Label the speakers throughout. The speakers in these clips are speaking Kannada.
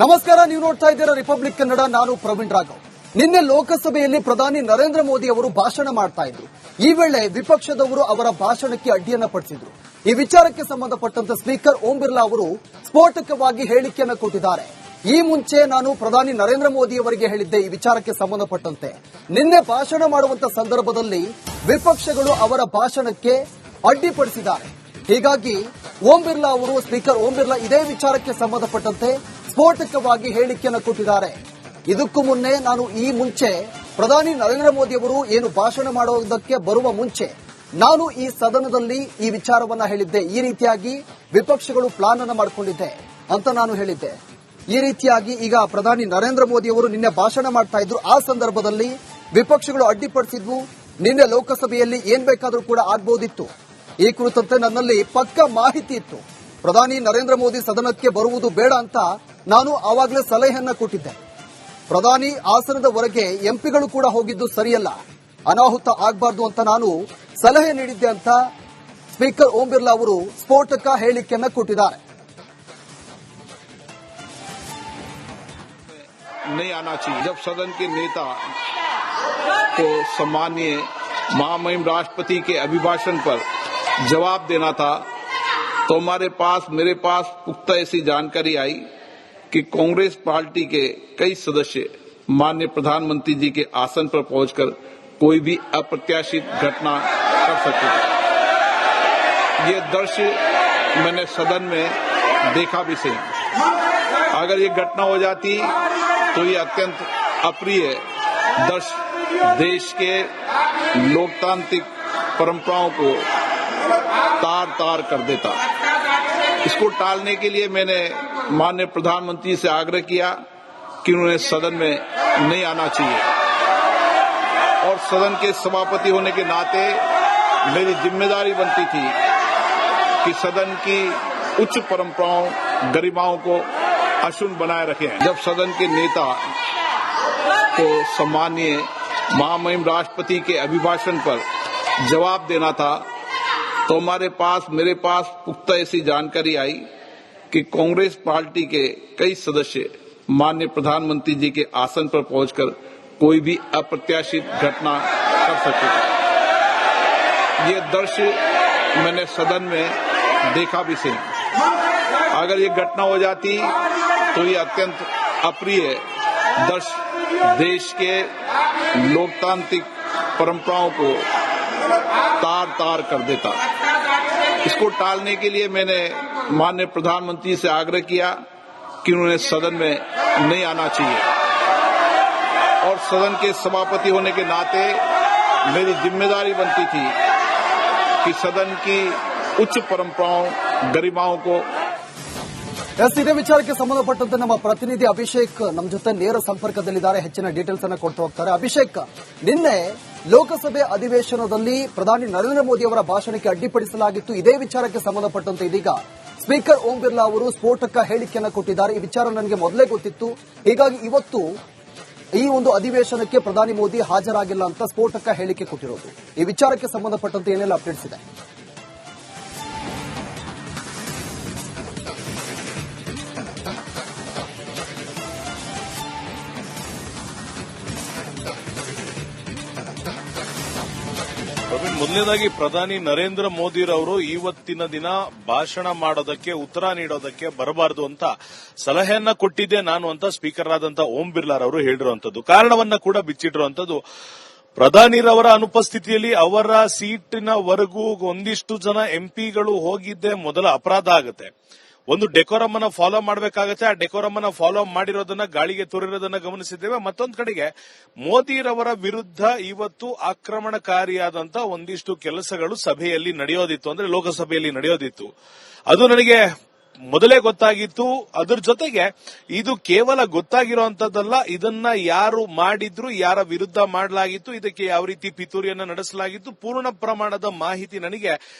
Speaker 1: ನಮಸ್ಕಾರ, ನೀವು ನೋಡ್ತಾ ಇದ್ದೀರಾ ರಿಪಬ್ಲಿಕ್ ಕನ್ನಡ. ನಾನು ಪ್ರವೀಣ್ ರಾಘವ್. ನಿನ್ನೆ ಲೋಕಸಭೆಯಲ್ಲಿ ಪ್ರಧಾನಿ ನರೇಂದ್ರ ಮೋದಿ ಅವರು ಭಾಷಣ ಮಾಡ್ತಾ ಇದ್ರು. ಈ ವೇಳೆ ವಿಪಕ್ಷದವರು ಅವರ ಭಾಷಣಕ್ಕೆ ಅಡ್ಡಿಯನ್ನ ಪಡಿಸಿದ್ರು. ಈ ವಿಚಾರಕ್ಕೆ ಸಂಬಂಧಪಟ್ಟಂತೆ ಸ್ಪೀಕರ್ ಓಂ ಬಿರ್ಲಾ ಅವರು ಸ್ಫೋಟಕವಾಗಿ ಹೇಳಿಕೆಯನ್ನು ಕೊಟ್ಟಿದ್ದಾರೆ. ಈ ಮುಂಚೆ ನಾನು ಪ್ರಧಾನಿ ನರೇಂದ್ರ ಮೋದಿ ಅವರಿಗೆ ಹೇಳಿದ್ದೆ ಈ ವಿಚಾರಕ್ಕೆ ಸಂಬಂಧಪಟ್ಟಂತೆ. ನಿನ್ನೆ ಭಾಷಣ ಮಾಡುವಂತ ಸಂದರ್ಭದಲ್ಲಿ ವಿಪಕ್ಷಗಳು ಅವರ ಭಾಷಣಕ್ಕೆ ಅಡ್ಡಿಪಡಿಸಿದ್ದಾರೆ. ಹೀಗಾಗಿ ಓಂ ಬಿರ್ಲಾ ಅವರು, ಸ್ಪೀಕರ್ ಓಂ ಬಿರ್ಲಾ ಇದೇ ವಿಚಾರಕ್ಕೆ ಸಂಬಂಧಪಟ್ಟಂತೆ ಸ್ಫೋಟಕವಾಗಿ ಹೇಳಿಕೆಯನ್ನು ಕೊಟ್ಟಿದ್ದಾರೆ. ಇದಕ್ಕೂ ಮುನ್ನೆ ನಾನು ಈ ಮುಂಚೆ ಪ್ರಧಾನಿ ನರೇಂದ್ರ ಮೋದಿ ಅವರು ಏನು ಭಾಷಣ ಮಾಡುವುದಕ್ಕೆ ಬರುವ ಮುಂಚೆ ನಾನು ಈ ಸದನದಲ್ಲಿ ಈ ವಿಚಾರವನ್ನ ಹೇಳಿದ್ದೆ. ಈ ರೀತಿಯಾಗಿ ವಿಪಕ್ಷಗಳು ಪ್ಲಾನ್ ಅನ್ನು ಮಾಡಿಕೊಂಡಿದ್ದೆ ಅಂತ ನಾನು ಹೇಳಿದ್ದೆ. ಈ ರೀತಿಯಾಗಿ ಈಗ ಪ್ರಧಾನಿ ನರೇಂದ್ರ ಮೋದಿ ಅವರು ನಿನ್ನೆ ಭಾಷಣ ಮಾಡ್ತಾ ಇದ್ರು. ಆ ಸಂದರ್ಭದಲ್ಲಿ ವಿಪಕ್ಷಗಳು ಅಡ್ಡಿಪಡಿಸಿದ್ವು. ನಿನ್ನೆ ಲೋಕಸಭೆಯಲ್ಲಿ ಏನ್ ಬೇಕಾದ್ರೂ ಕೂಡ ಆಗ್ಬಹುದಿತ್ತು. ಈ ಕುರಿತಂತೆ ನನ್ನಲ್ಲಿ ಪಕ್ಕಾ ಮಾಹಿತಿ ಇತ್ತು. ಪ್ರಧಾನಿ ನರೇಂದ್ರ ಮೋದಿ ಸದನಕ್ಕೆ ಬರುವುದು ಬೇಡ ಅಂತ ನಾನು ಆವಾಗಲೇ ಸಲಹೆಯನ್ನ ಕೊಟ್ಟಿದ್ದೆ. ಪ್ರಧಾನಿ ಆಸನದವರೆಗೆ ಎಂಪಿಗಳು ಕೂಡ ಹೋಗಿದ್ದು ಸರಿಯಲ್ಲ, ಅನಾಹುತ ಆಗಬಾರ್ದು ಅಂತ ನಾನು ಸಲಹೆ ನೀಡಿದ್ದೆ ಅಂತ ಸ್ಪೀಕರ್ ಓಂ ಬಿರ್ಲಾ ಅವರು ಸ್ಫೋಟಕ ಹೇಳಿಕೆಯನ್ನ ಕೊಟ್ಟಿದ್ದಾರೆ.
Speaker 2: नहीं आना चाहिए। जब सदन के नेता को सम्मानीय महामहिम राष्ट्रपति के अभिभाषण पर जवाब देना था, तो मेरे पास पुख्ता ऐसी जानकारी आई कि कांग्रेस पार्टी के कई सदस्य माननीय प्रधानमंत्री जी के आसन पर पहुंचकर कोई भी अप्रत्याशित घटना कर सकते थे। ये दृश्य मैंने सदन में देखा भी सही। अगर ये घटना हो जाती तो ये अत्यंत अप्रिय दृश्य देश के लोकतांत्रिक परंपराओं को तार तार कर देता। इसको टालने के लिए मैंने माननीय प्रधानमंत्री से आग्रह किया कि उन्हें सदन में नहीं आना चाहिए, और सदन के सभापति होने के नाते मेरी जिम्मेदारी बनती थी कि सदन की उच्च परंपराओं गरिमाओं को अक्षुण्ण बनाए रखें। जब सदन के नेता को सम्मानीय महामहिम राष्ट्रपति के अभिभाषण पर जवाब देना था, तो मेरे पास पुख्ता ऐसी जानकारी आई कि कांग्रेस पार्टी के कई सदस्य माननीय प्रधानमंत्री जी के आसन पर पहुंचकर कोई भी अप्रत्याशित घटना कर सकते थे। ये दृश्य मैंने सदन में देखा भी सही। अगर ये घटना हो जाती तो ये अत्यंत अप्रिय दृश्य देश के लोकतांत्रिक परंपराओं को तार तार कर देता। इसको टालने के लिए मैंने माननीय प्रधानमंत्री से आग्रह किया कि उन्हें सदन में नहीं आना चाहिए, और सदन के सभापति होने के नाते मेरी जिम्मेदारी बनती थी कि सदन की उच्च परंपराओं गरिमाओं को
Speaker 1: ಇದೇ ವಿಚಾರಕ್ಕೆ ಸಂಬಂಧಪಟ್ಟಂತೆ ನಮ್ಮ ಪ್ರತಿನಿಧಿ ಅಭಿಷೇಕ್ ನಮ್ಮ ಜೊತೆ ನೇರ ಸಂಪರ್ಕದಲ್ಲಿದ್ದಾರೆ. ಹೆಚ್ಚಿನ ಡೀಟೇಲ್ಸ್ ಅನ್ನು ಕೊಡ್ತಾ ಹೋಗ್ತಾರೆ. ಅಭಿಷೇಕ್, ನಿನ್ನೆ ಲೋಕಸಭೆ ಅಧಿವೇಶನದಲ್ಲಿ ಪ್ರಧಾನಿ ನರೇಂದ್ರ ಮೋದಿ ಅವರ ಭಾಷಣಕ್ಕೆ ಅಡ್ಡಿಪಡಿಸಲಾಗಿತ್ತು. ಇದೇ ವಿಚಾರಕ್ಕೆ ಸಂಬಂಧಪಟ್ಟಂತೆ ಇದೀಗ ಸ್ಪೀಕರ್ ಓಂ ಬಿರ್ಲಾ ಅವರು ಸ್ಫೋಟಕ ಹೇಳಿಕೆಯನ್ನು ಕೊಟ್ಟಿದ್ದಾರೆ. ಈ ವಿಚಾರ ನನಗೆ ಮೊದಲೇ ಗೊತ್ತಿತ್ತು, ಹೀಗಾಗಿ ಇವತ್ತು ಈ ಒಂದು ಅಧಿವೇಶನಕ್ಕೆ ಪ್ರಧಾನಿ ಮೋದಿ ಹಾಜರಾಗಿಲ್ಲ ಅಂತ ಸ್ಫೋಟಕ ಹೇಳಿಕೆ ಕೊಟ್ಟಿರೋದು. ಈ ವಿಚಾರಕ್ಕೆ ಸಂಬಂಧಪಟ್ಟಂತೆ ಏನೆಲ್ಲ ಅಪ್ಡೇಟ್ಸ್ ಇದೆ?
Speaker 3: ಮೊದಲನೇದಾಗಿ ಪ್ರಧಾನಿ ನರೇಂದ್ರ ಮೋದಿರವರು ಇವತ್ತಿನ ದಿನ ಭಾಷಣ ಮಾಡೋದಕ್ಕೆ, ಉತ್ತರ ನೀಡೋದಕ್ಕೆ ಬರಬಾರದು ಅಂತ ಸಲಹೆಯನ್ನ ಕೊಟ್ಟಿದ್ದೆ ನಾನು ಅಂತ ಸ್ಪೀಕರ್ ಆದಂತ ಓಂ ಬಿರ್ಲಾ ಅವರು ಹೇಳಿರುವಂತದ್ದು. ಕಾರಣವನ್ನ ಕೂಡ ಬಿಚ್ಚಿಟ್ಟಿರುವಂತದ್ದು, ಪ್ರಧಾನಿರವರ ಅನುಪಸ್ಥಿತಿಯಲ್ಲಿ ಅವರ ಸೀಟಿನವರೆಗೂ ಒಂದಿಷ್ಟು ಜನ ಎಂಪಿಗಳು ಹೋಗಿದ್ದೇ ಮೊದಲ ಅಪರಾಧ ಆಗುತ್ತೆ. ಒಂದು ಡೆಕೋರಮ್ ಅನ್ನ ಫಾಲೋ ಮಾಡಬೇಕಾಗತ್ತೆ. ಆ ಡೆಕೋರಮ್ ಅನ್ನ ಫಾಲೋ ಮಾಡಿರೋದನ್ನ ಗಾಳಿಗೆ ತೋರಿರೋದನ್ನ ಗಮನಿಸಿದ್ದೇವೆ. ಮತ್ತೊಂದು ಕಡೆಗೆ ಮೋದಿರವರ ವಿರುದ್ಧ ಇವತ್ತು ಆಕ್ರಮಣಕಾರಿಯಾದಂತ ಒಂದಿಷ್ಟು ಕೆಲಸಗಳು ಸಭೆಯಲ್ಲಿ ನಡೆಯೋದಿತ್ತು, ಅಂದ್ರೆ ಲೋಕಸಭೆಯಲ್ಲಿ ನಡೆಯೋದಿತ್ತು. ಅದು ನನಗೆ ಮೊದಲೇ ಗೊತ್ತಾಗಿತ್ತು. ಅದರ ಜೊತೆಗೆ ಇದು ಕೇವಲ ಗೊತ್ತಾಗಿರುವಂತದ್ದಲ್ಲ, ಇದನ್ನ ಯಾರು ಮಾಡಿದ್ರು, ಯಾರ ವಿರುದ್ಧ ಮಾಡಲಾಗಿತ್ತು, ಇದಕ್ಕೆ ಯಾವ ರೀತಿ ಪಿತೂರಿಯನ್ನ ನಡೆಸಲಾಗಿತ್ತು, ಪೂರ್ಣ ಪ್ರಮಾಣದ ಮಾಹಿತಿ ನನಗೆ,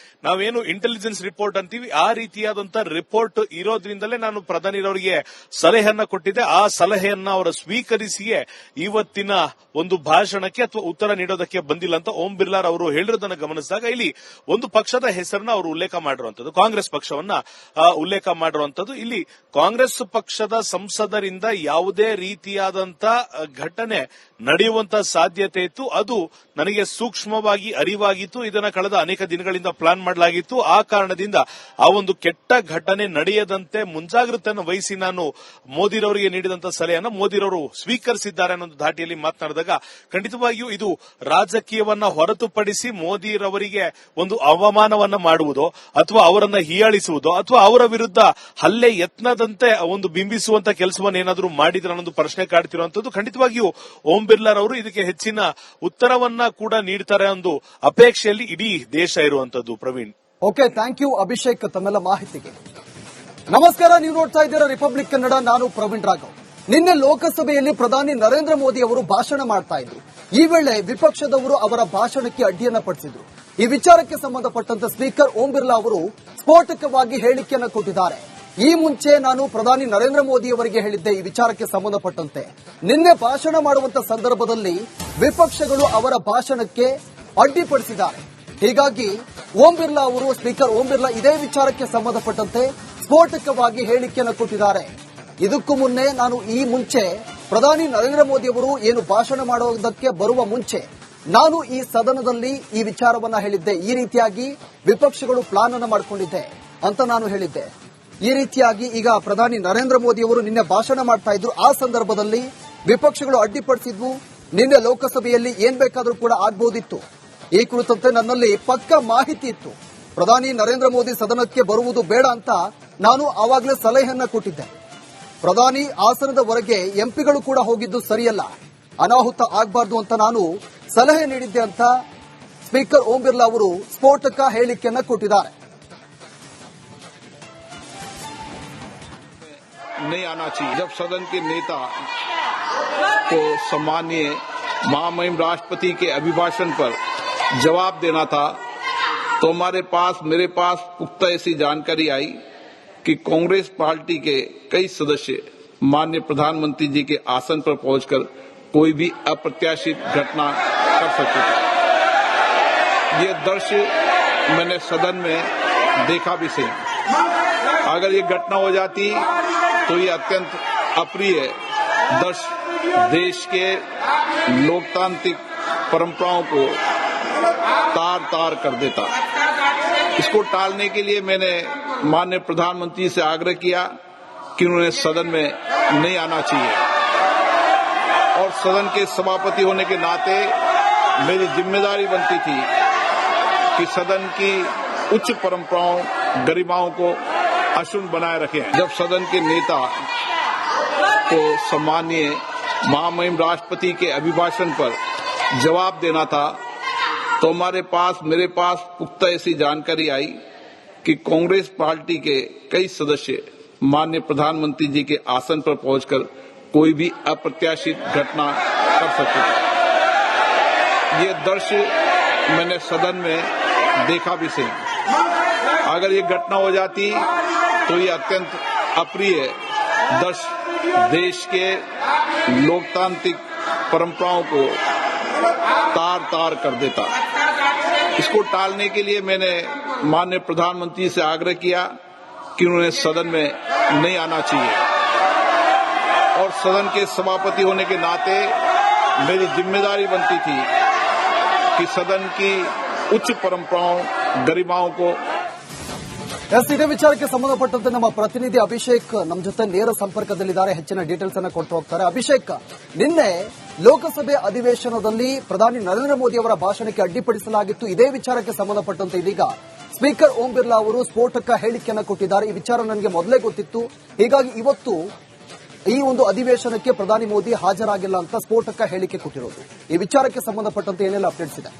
Speaker 3: ನಾವೇನು ಇಂಟೆಲಿಜೆನ್ಸ್ ರಿಪೋರ್ಟ್ ಅಂತೀವಿ ಆ ರೀತಿಯಾದಂತ ರಿಪೋರ್ಟ್ ಇರೋದ್ರಿಂದಲೇ ನಾನು ಪ್ರಧಾನಿರವರಿಗೆ ಸಲಹೆಯನ್ನ ಕೊಟ್ಟಿದ್ದೆ. ಆ ಸಲಹೆಯನ್ನ ಅವರು ಸ್ವೀಕರಿಸಿಯೇ ಇವತ್ತಿನ ಒಂದು ಭಾಷಣಕ್ಕೆ ಅಥವಾ ಉತ್ತರ ನೀಡೋದಕ್ಕೆ ಬಂದಿಲ್ಲ ಅಂತ ಓಂ ಬಿರ್ಲಾ ಅವರು ಹೇಳಿರೋದನ್ನ ಗಮನಿಸಿದಾಗ ಇಲ್ಲಿ ಒಂದು ಪಕ್ಷದ ಹೆಸರನ್ನ ಅವರು ಉಲ್ಲೇಖ ಮಾಡಿರುವಂತದ್ದು, ಕಾಂಗ್ರೆಸ್ ಪಕ್ಷವನ್ನ ಉಲ್ಲೇಖ ಮಾಡಿರುವಂತದ್ದು. ಇಲ್ಲಿ ಕಾಂಗ್ರೆಸ್ ಪಕ್ಷದ ಸಂಸದರಿಂದ ಯಾವುದೇ ರೀತಿಯಾದಂತ ಘಟನೆ ನಡೆಯುವಂತ ಸಾಧ್ಯತೆ ಇತ್ತು. ಅದು ನನಗೆ ಸೂಕ್ಷ್ಮವಾಗಿ ಅರಿವಾಗಿತ್ತು. ಇದನ್ನ ಕಳೆದ ಅನೇಕ ದಿನಗಳಿಂದ ಪ್ಲಾನ್ ಮಾಡಲಾಗಿತ್ತು. ಆ ಕಾರಣದಿಂದ ಆ ಒಂದು ಕೆಟ್ಟ ಘಟನೆ ನಡೆಯದಂತೆ ಮುಂಜಾಗ್ರತೆಯನ್ನು ವಹಿಸಿ ನಾನು ಮೋದಿರವರಿಗೆ ನೀಡಿದಂತ ಸಲಹೆಯನ್ನು ಮೋದಿರವರು ಸ್ವೀಕರಿಸಿದ್ದಾರೆ ಅನ್ನೋ ಧಾಟಿಯಲ್ಲಿ ಮಾತನಾಡಿದಾಗ ಖಂಡಿತವಾಗಿಯೂ ಇದು ರಾಜಕೀಯವನ್ನ ಹೊರತುಪಡಿಸಿ ಮೋದಿರವರಿಗೆ ಒಂದು ಅವಮಾನವನ್ನ ಮಾಡುವುದೋ ಅಥವಾ ಅವರನ್ನ ಹೀಯಾಳಿಸುವುದೋ ಅಥವಾ ಅವರ ವಿರುದ್ಧ ಹಲ್ಲೆ ಯತ್ನದಂತೆ ಒಂದು ಬಿಂಬಿಸುವಂತ ಕೆಲಸವನ್ನು ಏನಾದರೂ ಮಾಡಿದ್ರೆ ಅನ್ನೊಂದು ಪ್ರಶ್ನೆ ಕಾಡ್ತಿರುವಂತದ್ದು. ಖಂಡಿತವಾಗಿಯೂ ಓಂ ಬಿರ್ಲಾ ಅವರು ಇದಕ್ಕೆ ಹೆಚ್ಚಿನ ಉತ್ತರವನ್ನ ಕೂಡ ನೀಡ್ತಾರೆ ಒಂದು ಅಪೇಕ್ಷೆಯಲ್ಲಿ ಇಡೀ ದೇಶ ಇರುವಂತದ್ದು. Praveen,
Speaker 1: okay, thank you Abhishek ತಮ್ಮೆಲ್ಲ ಮಾಹಿತಿಗೆ. ನಮಸ್ಕಾರ, ನೀವು ನೋಡ್ತಾ ಇದ್ದೀರಾ ರಿಪಬ್ಲಿಕ್ ಕನ್ನಡ. ನಾನು ಪ್ರವೀಣ್ ರಾಘವ್. ನಿನ್ನೆ ಲೋಕಸಭೆಯಲ್ಲಿ ಪ್ರಧಾನಿ ನರೇಂದ್ರ ಮೋದಿ ಅವರು ಭಾಷಣ ಮಾಡ್ತಾ ಇದ್ರು. ಈ ವೇಳೆ ವಿಪಕ್ಷದವರು ಅವರ ಭಾಷಣಕ್ಕೆ ಅಡ್ಡಿಯನ್ನ ಪಡಿಸಿದ್ರು. ಈ ವಿಚಾರಕ್ಕೆ ಸಂಬಂಧಪಟ್ಟಂತೆ ಸ್ಪೀಕರ್ ಓಂ ಬಿರ್ಲಾ ಅವರು ಸ್ಫೋಟಕವಾಗಿ ಹೇಳಿಕೆಯನ್ನು ಕೊಟ್ಟಿದ್ದಾರೆ. ಈ ಮುಂಚೆ ನಾನು ಪ್ರಧಾನಿ ನರೇಂದ್ರ ಮೋದಿ ಅವರಿಗೆ ಹೇಳಿದ್ದೆ ಈ ವಿಚಾರಕ್ಕೆ ಸಂಬಂಧಪಟ್ಟಂತೆ. ನಿನ್ನೆ ಭಾಷಣ ಮಾಡುವಂತ ಸಂದರ್ಭದಲ್ಲಿ ವಿಪಕ್ಷಗಳು ಅವರ ಭಾಷಣಕ್ಕೆ ಅಡ್ಡಿಪಡಿಸಿದ್ದಾರೆ. ಹೀಗಾಗಿ ಓಂ ಬಿರ್ಲಾ ಅವರು, ಸ್ಪೀಕರ್ ಓಂ ಬಿರ್ಲಾ ಇದೇ ವಿಚಾರಕ್ಕೆ ಸಂಬಂಧಪಟ್ಟಂತೆ ಸ್ಫೋಟಕವಾಗಿ ಹೇಳಿಕೆಯನ್ನು ಕೊಟ್ಟಿದ್ದಾರೆ. ಇದಕ್ಕೂ ಮುನ್ನೆ ನಾನು ಈ ಮುಂಚೆ ಪ್ರಧಾನಿ ನರೇಂದ್ರ ಮೋದಿ ಅವರು ಏನು ಭಾಷಣ ಮಾಡುವುದಕ್ಕೆ ಬರುವ ಮುಂಚೆ ನಾನು ಈ ಸದನದಲ್ಲಿ ಈ ವಿಚಾರವನ್ನ ಹೇಳಿದ್ದೆ. ಈ ರೀತಿಯಾಗಿ ವಿಪಕ್ಷಗಳು ಪ್ಲಾನ್ ಅನ್ನು ಮಾಡಿಕೊಂಡಿದ್ದೆ ಅಂತ ನಾನು ಹೇಳಿದ್ದೆ. ಈ ರೀತಿಯಾಗಿ ಈಗ ಪ್ರಧಾನಿ ನರೇಂದ್ರ ಮೋದಿ ಅವರು ನಿನ್ನೆ ಭಾಷಣ ಮಾಡ್ತಾ ಇದ್ರು. ಆ ಸಂದರ್ಭದಲ್ಲಿ ವಿಪಕ್ಷಗಳು ಅಡ್ಡಿಪಡಿಸಿದ್ವು. ನಿನ್ನೆ ಲೋಕಸಭೆಯಲ್ಲಿ ಏನ್ ಬೇಕಾದ್ರೂ ಕೂಡ ಆಗ್ಬೋದಿತ್ತು. ಈ ಕುರಿತಂತೆ ನನ್ನಲ್ಲಿ ಪಕ್ಕಾ ಮಾಹಿತಿ ಇತ್ತು. ಪ್ರಧಾನಿ ನರೇಂದ್ರ ಮೋದಿ ಸದನಕ್ಕೆ ಬರುವುದು ಬೇಡ ಅಂತ ನಾನು ಆವಾಗಲೇ ಸಲಹೆಯನ್ನ ಕೊಟ್ಟಿದ್ದೆ. ಪ್ರಧಾನಿ ಆಸನದವರೆಗೆ ಎಂಪಿಗಳು ಕೂಡ ಹೋಗಿದ್ದು ಸರಿಯಲ್ಲ, ಅನಾಹುತ ಆಗಬಾರ್ದು ಅಂತ ನಾನು ಸಲಹೆ ನೀಡಿದ್ದೆ ಅಂತ ಸ್ಪೀಕರ್ ಓಂ ಬಿರ್ಲಾ ಅವರು ಸ್ಫೋಟಕ ಹೇಳಿಕೆಯನ್ನ ಕೊಟ್ಟಿದ್ದಾರೆ.
Speaker 2: नहीं आना चाहिए। जब सदन के नेता को सम्मानीय महामहिम राष्ट्रपति के अभिभाषण पर जवाब देना था तो मेरे पास पुख्ता ऐसी जानकारी आई कि कांग्रेस पार्टी के कई सदस्य माननीय प्रधानमंत्री जी के आसन पर पहुंचकर कोई भी अप्रत्याशित घटना कर सकते थे। ये दृश्य मैंने सदन में देखा भी सही। अगर ये घटना हो जाती तो ये अत्यंत अप्रिय दृश्य देश के लोकतांत्रिक परंपराओं को तार तार कर देता। इसको टालने के लिए मैंने माननीय प्रधानमंत्री से आग्रह किया कि उन्हें सदन में नहीं आना चाहिए और सदन के सभापति होने के नाते मेरी जिम्मेदारी बनती थी कि सदन की उच्च परंपराओं गरिमाओं को अक्षुण्ण बनाए रखें। जब सदन के नेता को सम्मानीय महामहिम राष्ट्रपति के अभिभाषण पर जवाब देना था तो मेरे पास पुख्ता ऐसी जानकारी आई कि कांग्रेस पार्टी के कई सदस्य माननीय प्रधानमंत्री जी के आसन पर पहुंचकर कोई भी अप्रत्याशित घटना कर सकते थे। ये दृश्य मैंने सदन में देखा भी सही। अगर ये घटना हो जाती तो ये अत्यंत अप्रिय दृश्य देश के लोकतांत्रिक परंपराओं को तार तार कर देता। इसको टालने के लिए मैंने माननीय प्रधानमंत्री से आग्रह किया कि उन्हें सदन में नहीं आना चाहिए और सदन के सभापति होने के नाते मेरी जिम्मेदारी बनती थी कि सदन की उच्च परंपराओं गरिमाओं को
Speaker 1: ಇದೇ ವಿಚಾರಕ್ಕೆ ಸಂಬಂಧಪಟ್ಟಂತೆ ನಮ್ಮ ಪ್ರತಿನಿಧಿ ಅಭಿಷೇಕ್ ನಮ್ಮ ಜೊತೆ ನೇರ ಸಂಪರ್ಕದಲ್ಲಿದ್ದಾರೆ. ಹೆಚ್ಚಿನ ಡೀಟೇಲ್ಸ್ ಅನ್ನು ಕೊಟ್ಟು ಹೋಗ್ತಾರೆ. ಅಭಿಷೇಕ್, ನಿನ್ನೆ ಲೋಕಸಭೆ ಅಧಿವೇಶನದಲ್ಲಿ ಪ್ರಧಾನಿ ನರೇಂದ್ರ ಮೋದಿ ಅವರ ಭಾಷಣಕ್ಕೆ ಅಡ್ಡಿಪಡಿಸಲಾಗಿತ್ತು. ಇದೇ ವಿಚಾರಕ್ಕೆ ಸಂಬಂಧಪಟ್ಟಂತೆ ಇದೀಗ ಸ್ಪೀಕರ್ ಓಂ ಬಿರ್ಲಾ ಅವರು ಸ್ಫೋಟಕ ಹೇಳಿಕೆಯನ್ನು ಕೊಟ್ಟಿದ್ದಾರೆ. ಈ ವಿಚಾರ ನನಗೆ ಮೊದಲೇ ಗೊತ್ತಿತ್ತು, ಹೀಗಾಗಿ ಇವತ್ತು ಈ ಒಂದು ಅಧಿವೇಶನಕ್ಕೆ ಪ್ರಧಾನಿ ಮೋದಿ ಹಾಜರಾಗಿಲ್ಲ ಅಂತ ಸ್ಫೋಟಕ ಹೇಳಿಕೆ ಕೊಟ್ಟಿರೋದು. ಈ ವಿಚಾರಕ್ಕೆ ಸಂಬಂಧಪಟ್ಟಂತೆ ಏನೆಲ್ಲ ಅಪ್ಡೇಟ್ಸ್ ಇದೆ?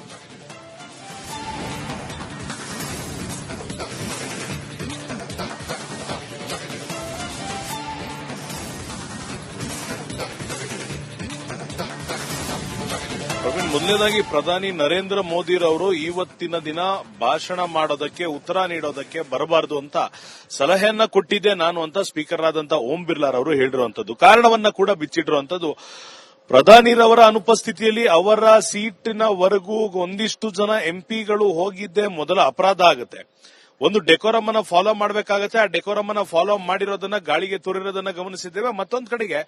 Speaker 3: ಮೊದಲನೇದಾಗಿ ಪ್ರಧಾನಿ ನರೇಂದ್ರ ಮೋದಿರವರು ಇವತ್ತಿನ ದಿನ ಭಾಷಣ ಮಾಡೋದಕ್ಕೆ, ಉತ್ತರ ನೀಡೋದಕ್ಕೆ ಬರಬಾರದು ಅಂತ ಸಲಹೆಯನ್ನ ಕೊಟ್ಟಿದ್ದೆ ನಾನು ಅಂತ ಸ್ಪೀಕರ್ ಆದಂತ ಓಂ ಬಿರ್ಲಾ ಅವರು ಹೇಳಿರುವಂತದ್ದು. ಕಾರಣವನ್ನ ಕೂಡ ಬಿಚ್ಚಿಟ್ಟಿರುವಂತದ್ದು, ಪ್ರಧಾನಿರವರ ಅನುಪಸ್ಥಿತಿಯಲ್ಲಿ ಅವರ ಸೀಟಿನವರೆಗೂ ಒಂದಿಷ್ಟು ಜನ ಎಂಪಿಗಳು ಹೋಗಿದ್ದೇ ಮೊದಲ ಅಪರಾಧ ಆಗುತ್ತೆ. ಒಂದು ಡೆಕೋರಮ್ ಅನ್ನ ಫಾಲೋ ಮಾಡಬೇಕಾಗತ್ತೆ. ಆ ಡೆಕೋರಮ್ ಅನ್ನ ಫಾಲೋ ಮಾಡಿರೋದನ್ನ ಗಾಳಿಗೆ ತೋರಿರೋದನ್ನ ಗಮನಿಸಿದ್ದೇವೆ. ಮತ್ತೊಂದು ಕಡೆಗೆ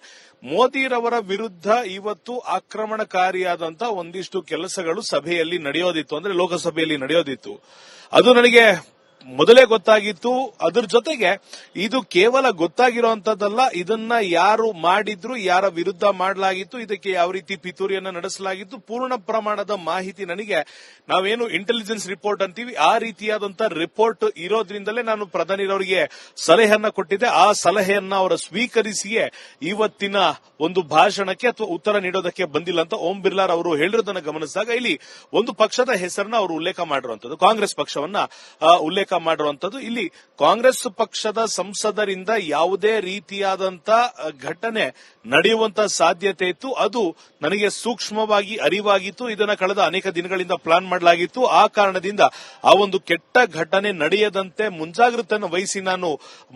Speaker 3: ಮೋದಿರವರ ವಿರುದ್ಧ ಇವತ್ತು ಆಕ್ರಮಣಕಾರಿಯಾದಂತಹ ಒಂದಿಷ್ಟು ಕೆಲಸಗಳು ಸಭೆಯಲ್ಲಿ ನಡೆಯೋದಿತ್ತು, ಅಂದ್ರೆ ಲೋಕಸಭೆಯಲ್ಲಿ ನಡೆಯೋದಿತ್ತು. ಅದು ನನಗೆ ಮೊದಲೇ ಗೊತ್ತಾಗಿತ್ತು. ಅದ್ರ ಜೊತೆಗೆ ಇದು ಕೇವಲ ಗೊತ್ತಾಗಿರುವಂತದ್ದಲ್ಲ, ಇದನ್ನ ಯಾರು ಮಾಡಿದ್ರು, ಯಾರ ವಿರುದ್ಧ ಮಾಡಲಾಗಿತ್ತು, ಇದಕ್ಕೆ ಯಾವ ರೀತಿ ಪಿತೂರಿಯನ್ನ ನಡೆಸಲಾಗಿತ್ತು, ಪೂರ್ಣ ಪ್ರಮಾಣದ ಮಾಹಿತಿ ನನಗೆ, ನಾವೇನು ಇಂಟೆಲಿಜೆನ್ಸ್ ರಿಪೋರ್ಟ್ ಅಂತೀವಿ ಆ ರೀತಿಯಾದಂತಹ ರಿಪೋರ್ಟ್ ಇರೋದ್ರಿಂದಲೇ ನಾನು ಪ್ರಧಾನಿರವರಿಗೆ ಸಲಹೆಯನ್ನ ಕೊಟ್ಟಿದ್ದೆ. ಆ ಸಲಹೆಯನ್ನ ಅವರ ಸ್ವೀಕರಿಸಿಯೇ ಇವತ್ತಿನ ಒಂದು ಭಾಷಣಕ್ಕೆ ಅಥವಾ ಉತ್ತರ ನೀಡೋದಕ್ಕೆ ಬಂದಿಲ್ಲ ಅಂತ ಓಂ ಬಿರ್ಲಾ ಅವರು ಹೇಳಿರೋದನ್ನ ಗಮನಿಸಿದಾಗ ಇಲ್ಲಿ ಒಂದು ಪಕ್ಷದ ಹೆಸರನ್ನ ಅವರು ಉಲ್ಲೇಖ ಮಾಡಿರುವಂತದ್ದು, ಕಾಂಗ್ರೆಸ್ ಪಕ್ಷವನ್ನ ಉಲ್ಲೇಖ ಮಾಡಿರುವಂತದ್ದು. ಇಲ್ಲಿ ಕಾಂಗ್ರೆಸ್ ಪಕ್ಷದ ಸಂಸದರಿಂದ ಯಾವುದೇ ರೀತಿಯಾದಂತ ಘಟನೆ ನಡೆಯುವಂತಹ ಸಾಧ್ಯತೆ ಇತ್ತು. ಅದು ನನಗೆ ಸೂಕ್ಷ್ಮವಾಗಿ ಅರಿವಾಗಿತ್ತು. ಇದನ್ನ ಕಳೆದ ಅನೇಕ ದಿನಗಳಿಂದ ಪ್ಲಾನ್ ಮಾಡಲಾಗಿತ್ತು. ಆ ಕಾರಣದಿಂದ ಆ ಒಂದು ಕೆಟ್ಟ ಘಟನೆ ನಡೆಯದಂತೆ ಮುಂಜಾಗ್ರತೆಯನ್ನು ವಹಿಸಿ ನಾನು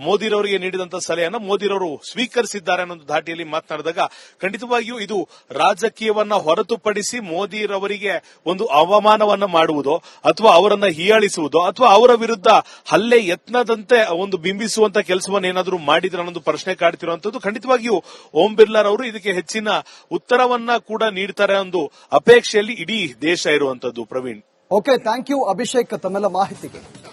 Speaker 3: ಮೋದಿರವರಿಗೆ ನೀಡಿದಂತಹ ಸಲಹೆಯನ್ನು ಮೋದಿರವರು ಸ್ವೀಕರಿಸಿದ್ದಾರೆ ಅನ್ನೋ ಧಾಟಿಯಲ್ಲಿ ಮಾತನಾಡಿದಾಗ ಖಂಡಿತವಾಗಿಯೂ ಇದು ರಾಜಕೀಯವನ್ನ ಹೊರತುಪಡಿಸಿ ಮೋದಿರವರಿಗೆ ಒಂದು ಅವಮಾನವನ್ನ ಮಾಡುವುದೋ ಅಥವಾ ಅವರನ್ನ ಹೀಯಾಳಿಸುವುದೋ ಅಥವಾ ಅವರ ವಿರುದ್ಧ ಹಲ್ಲೆ ಯತ್ನದಂತೆ ಒಂದು ಬಿಂಬಿಸುವಂತ ಕೆಲಸವನ್ನು ಏನಾದರೂ ಮಾಡಿದ್ರೆ ಅನ್ನೊಂದು ಪ್ರಶ್ನೆ ಕಾಡ್ತಿರುವಂತದ್ದು. ಖಂಡಿತವಾಗಿಯೂ ಓಂ ಬಿರ್ಲಾ ಅವರು ಇದಕ್ಕೆ ಹೆಚ್ಚಿನ ಉತ್ತರವನ್ನ ಕೂಡ ನೀಡ್ತಾರೆ ಒಂದು ಅಪೇಕ್ಷೆಯಲ್ಲಿ ಇಡೀ ದೇಶ ಇರುವಂತದ್ದು. Praveen,
Speaker 1: okay, thank you Abhishek ತಮ್ಮೆಲ್ಲ ಮಾಹಿತಿಗೆ.